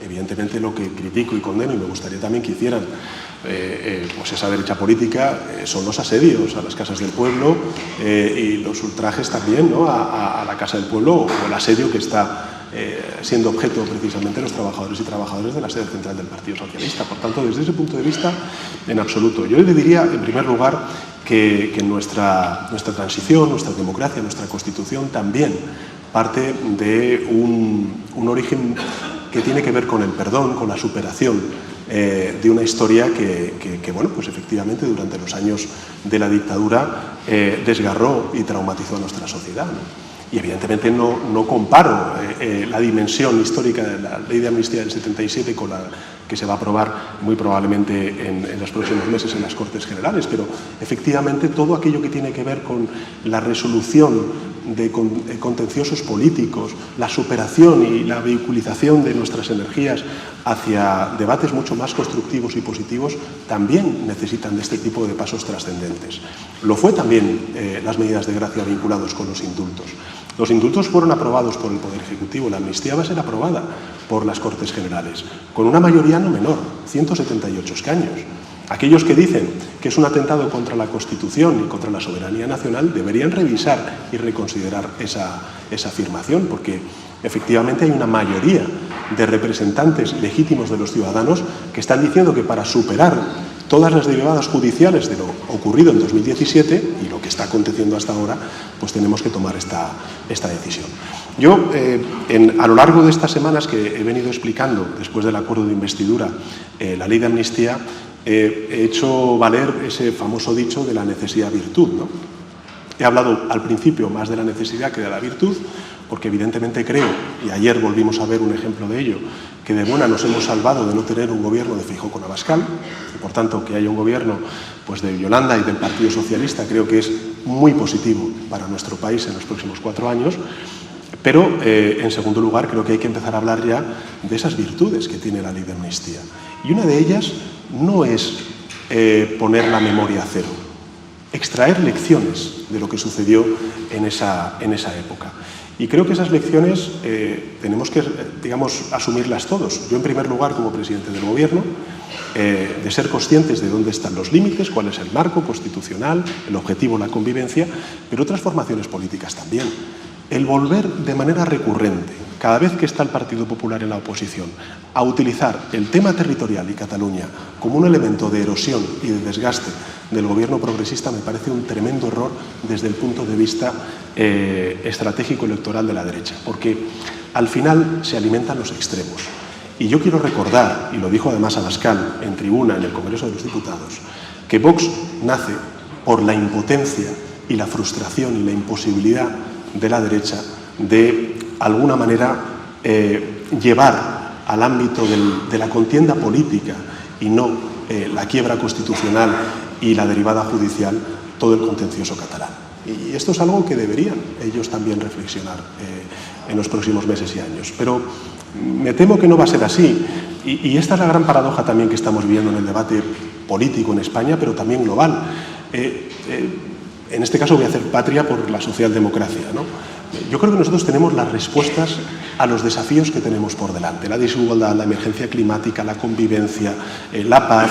evidentemente lo que critico y condeno, y me gustaría también que hicieran pues esa derecha política, son los asedios a las casas del pueblo y los ultrajes también, ¿no?, a la Casa del Pueblo, o el asedio que está siendo objeto precisamente los trabajadores y trabajadoras de la sede central del Partido Socialista. Por tanto, desde ese punto de vista, en absoluto. Yo le diría, en primer lugar, que nuestra transición, nuestra democracia, nuestra Constitución también parte de un origen que tiene que ver con el perdón, con la superación de una historia que, bueno, pues efectivamente durante los años de la dictadura desgarró y traumatizó a nuestra sociedad, ¿no? Y evidentemente no comparo la dimensión histórica de la Ley de Amnistía del 77 con la que se va a aprobar muy probablemente en los próximos meses en las Cortes Generales, pero efectivamente todo aquello que tiene que ver con la resolución de contenciosos políticos, la superación y la vehiculización de nuestras energías hacia debates mucho más constructivos y positivos, también necesitan de este tipo de pasos trascendentes. Lo fue también las medidas de gracia vinculados con los indultos. Los indultos fueron aprobados por el Poder Ejecutivo, la amnistía va a ser aprobada por las Cortes Generales, con una mayoría no menor, 178 escaños. Aquellos que dicen que es un atentado contra la Constitución y contra la soberanía nacional deberían revisar y reconsiderar esa afirmación, porque efectivamente hay una mayoría de representantes legítimos de los ciudadanos que están diciendo que para superar todas las derivadas judiciales de lo ocurrido en 2017 y lo que está aconteciendo hasta ahora, pues tenemos que tomar esta decisión. Yo, a lo largo de estas semanas que he venido explicando, después del acuerdo de investidura, la ley de amnistía, he hecho valer ese famoso dicho de la necesidad-virtud, ¿no? He hablado al principio más de la necesidad que de la virtud, porque evidentemente creo, y ayer volvimos a ver un ejemplo de ello, que de buena nos hemos salvado de no tener un gobierno de Feijóo con Abascal, y por tanto que haya un gobierno pues, de Yolanda y del Partido Socialista creo que es muy positivo para nuestro país en los próximos 4 años, pero en segundo lugar creo que hay que empezar a hablar ya de esas virtudes que tiene la ley de amnistía. Y una de ellas no es poner la memoria a cero, extraer lecciones de lo que sucedió en esa época. Y creo que esas lecciones tenemos que, digamos, asumirlas todos. Yo, en primer lugar, como presidente del Gobierno, de ser conscientes de dónde están los límites, cuál es el marco constitucional, el objetivo, la convivencia, pero otras formaciones políticas también. El volver de manera recurrente, cada vez que está el Partido Popular en la oposición, a utilizar el tema territorial y Cataluña como un elemento de erosión y de desgaste del gobierno progresista me parece un tremendo error desde el punto de vista estratégico electoral de la derecha, porque al final se alimentan los extremos. Y yo quiero recordar, y lo dijo además Abascal en tribuna en el Congreso de los Diputados, que Vox nace por la impotencia y la frustración y la imposibilidad de la derecha de alguna manera llevar al ámbito de la contienda política y no la quiebra constitucional y la derivada judicial todo el contencioso catalán. Y esto es algo que deberían ellos también reflexionar en los próximos meses y años. Pero me temo que no va a ser así. Y esta es la gran paradoja también que estamos viviendo en el debate político en España, pero también global. En este caso voy a hacer patria por la socialdemocracia, ¿no? Yo creo que nosotros tenemos las respuestas a los desafíos que tenemos por delante. La desigualdad, la emergencia climática, la convivencia, la paz,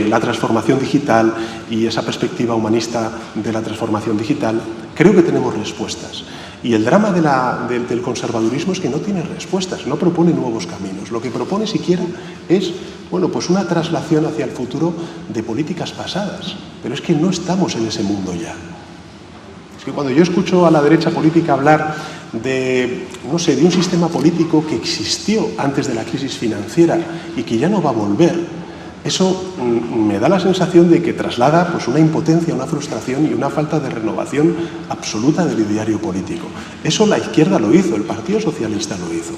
la transformación digital y esa perspectiva humanista de la transformación digital. Creo que tenemos respuestas. Y el drama del conservadurismo es que no tiene respuestas, no propone nuevos caminos. Lo que propone siquiera es, bueno, pues una traslación hacia el futuro de políticas pasadas. Pero es que no estamos en ese mundo ya. Es que cuando yo escucho a la derecha política hablar de, no sé, de un sistema político que existió antes de la crisis financiera y que ya no va a volver, eso me da la sensación de que traslada pues, una impotencia, una frustración y una falta de renovación absoluta del ideario político. Eso la izquierda lo hizo, el Partido Socialista lo hizo.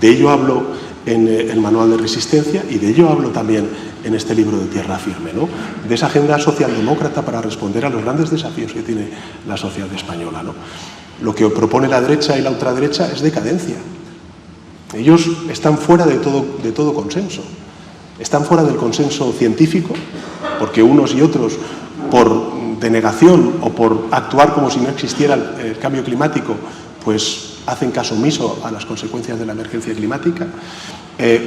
De ello hablo en el Manual de Resistencia y de ello hablo también en este libro de Tierra Firme, ¿no? De esa agenda socialdemócrata para responder a los grandes desafíos que tiene la sociedad española, ¿no? Lo que propone la derecha y la ultraderecha es decadencia. Ellos están fuera de todo consenso. Están fuera del consenso científico, porque unos y otros, por denegación o por actuar como si no existiera el cambio climático, pues hacen caso omiso a las consecuencias de la emergencia climática.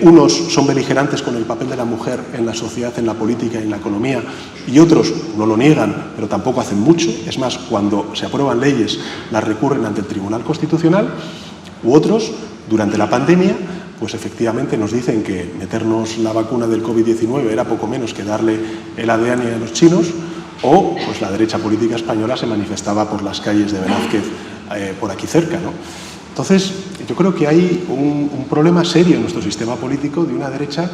Unos son beligerantes con el papel de la mujer en la sociedad, en la política y en la economía, y otros no lo niegan, pero tampoco hacen mucho. Es más, cuando se aprueban leyes, las recurren ante el Tribunal Constitucional. U otros, durante la pandemia, pues efectivamente nos dicen que meternos la vacuna del COVID-19 era poco menos que darle el ADN a los chinos, o pues la derecha política española se manifestaba por las calles de Velázquez, por aquí cerca, ¿no? Entonces, yo creo que hay un problema serio en nuestro sistema político de una derecha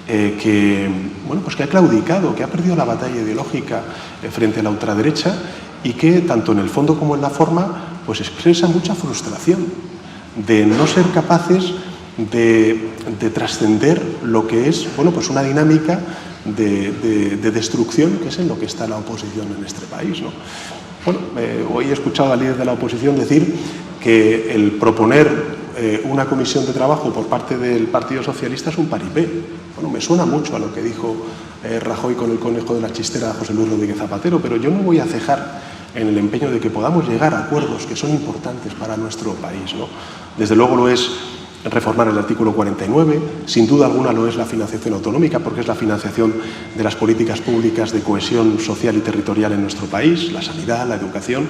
que ha claudicado, que ha perdido la batalla ideológica frente a la ultraderecha y que, tanto en el fondo como en la forma, pues expresa mucha frustración de no ser capaces de trascender lo que es, pues una dinámica de destrucción, que es en lo que está la oposición en este país, ¿no? Hoy he escuchado al líder de la oposición decir que el proponer una comisión de trabajo por parte del Partido Socialista es un paripé. Me suena mucho a lo que dijo Rajoy con el conejo de la chistera a José Luis Rodríguez Zapatero, pero yo no voy a cejar en el empeño de que podamos llegar a acuerdos que son importantes para nuestro país, ¿no? Desde luego lo es reformar el artículo 49, sin duda alguna lo es la financiación autonómica, porque es la financiación de las políticas públicas de cohesión social y territorial en nuestro país, la sanidad, la educación,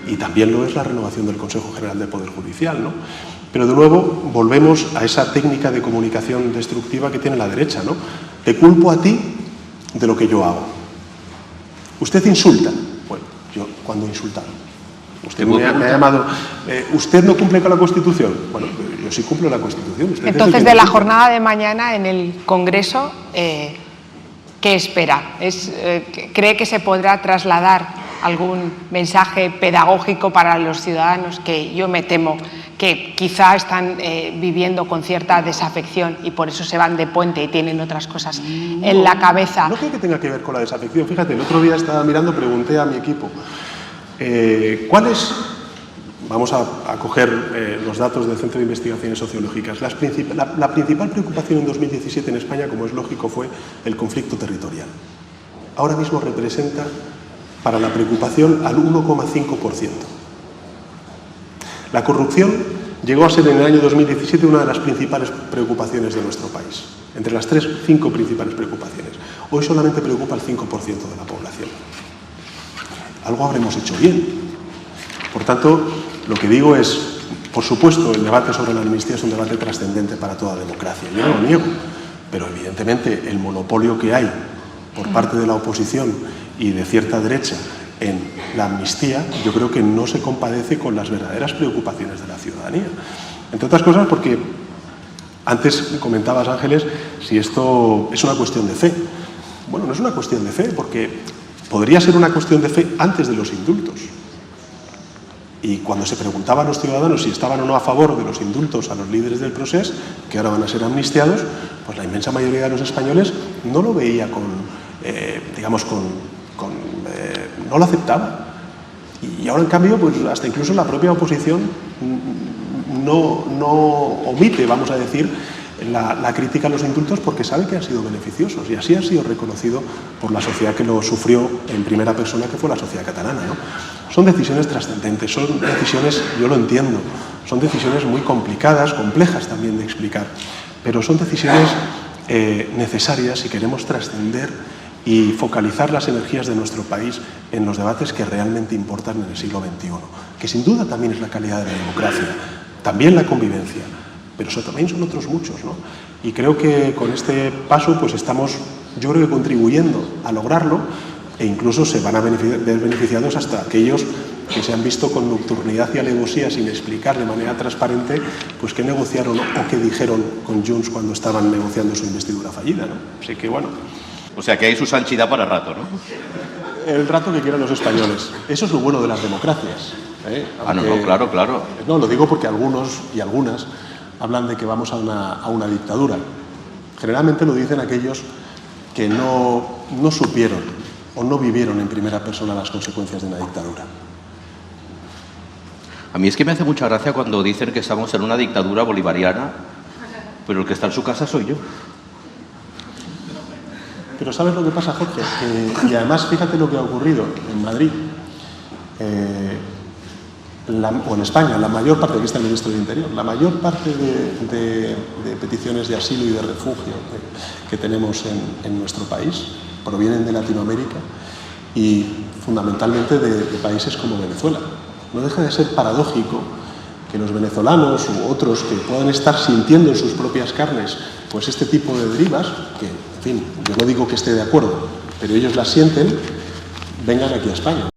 y también lo es la renovación del Consejo General del Poder Judicial, ¿no? Pero de nuevo volvemos a esa técnica de comunicación destructiva que tiene la derecha, ¿no? Te culpo a ti de lo que yo hago. Usted insulta. Bueno, yo, ¿cuándo he insultado? Usted me ha llamado, ¿usted no cumple con la Constitución? Bueno, yo sí cumplo la Constitución. Entonces, de la jornada de mañana en el Congreso, ¿qué espera? ¿Cree que se podrá trasladar algún mensaje pedagógico para los ciudadanos que yo me temo que quizá están viviendo con cierta desafección y por eso se van de puente y tienen otras cosas en la cabeza? No creo que tenga que ver con la desafección. Fíjate, el otro día estaba mirando, pregunté a mi equipo, ¿cuáles? Vamos a coger los datos del Centro de Investigaciones Sociológicas. La principal preocupación en 2017 en España, como es lógico, fue el conflicto territorial. Ahora mismo representa para la preocupación al 1,5%. La corrupción llegó a ser en el año 2017 una de las principales preocupaciones de nuestro país, entre las 5 principales preocupaciones. Hoy solamente preocupa el 5% de la población. Algo habremos hecho bien. Por tanto, lo que digo es, por supuesto, el debate sobre la amnistía es un debate trascendente para toda democracia. Yo no lo niego, pero evidentemente el monopolio que hay por parte de la oposición y de cierta derecha en la amnistía, yo creo que no se compadece con las verdaderas preocupaciones de la ciudadanía. Entre otras cosas porque antes comentabas, Ángeles, si esto es una cuestión de fe. Bueno, no es una cuestión de fe, porque podría ser una cuestión de fe antes de los indultos. Y cuando se preguntaba a los ciudadanos si estaban o no a favor de los indultos a los líderes del procés, que ahora van a ser amnistiados, pues la inmensa mayoría de los españoles no lo veía no lo aceptaba. Y ahora, en cambio, pues hasta incluso la propia oposición no omite, vamos a decir, la crítica a los indultos porque sabe que han sido beneficiosos y así ha sido reconocido por la sociedad que lo sufrió en primera persona, que fue la sociedad catalana, ¿no? Son decisiones trascendentes, son decisiones, yo lo entiendo, son decisiones muy complicadas, complejas también de explicar, pero son decisiones necesarias si queremos trascender y focalizar las energías de nuestro país en los debates que realmente importan en el siglo XXI, que sin duda también es la calidad de la democracia, también la convivencia, pero eso también son otros muchos, ¿no? Y creo que con este paso pues estamos, yo creo que contribuyendo a lograrlo, e incluso se van a ver beneficiados hasta aquellos que se han visto con nocturnidad y alevosía sin explicar de manera transparente pues qué negociaron o qué dijeron con Junts cuando estaban negociando su investidura fallida, ¿no? Así que bueno. O sea que hay su sanchidad para rato, ¿no? El rato que quieran los españoles. Eso es lo bueno de las democracias, ¿eh? Aunque, no, claro. No, lo digo porque algunos y algunas hablan de que vamos a una dictadura. Generalmente lo dicen aquellos que no supieron o no vivieron en primera persona las consecuencias de una dictadura. A mí es que me hace mucha gracia cuando dicen que estamos en una dictadura bolivariana, pero el que está en su casa soy yo. Pero ¿sabes lo que pasa, Jorge? Y además, fíjate lo que ha ocurrido en Madrid. o en España, la mayor parte, aquí está el ministro del Interior, la mayor parte de peticiones de asilo y de refugio que tenemos en nuestro país provienen de Latinoamérica y fundamentalmente de países como Venezuela. No deja de ser paradójico que los venezolanos u otros que puedan estar sintiendo en sus propias carnes pues este tipo de derivas, que, en fin, yo no digo que esté de acuerdo, pero ellos las sienten, vengan aquí a España.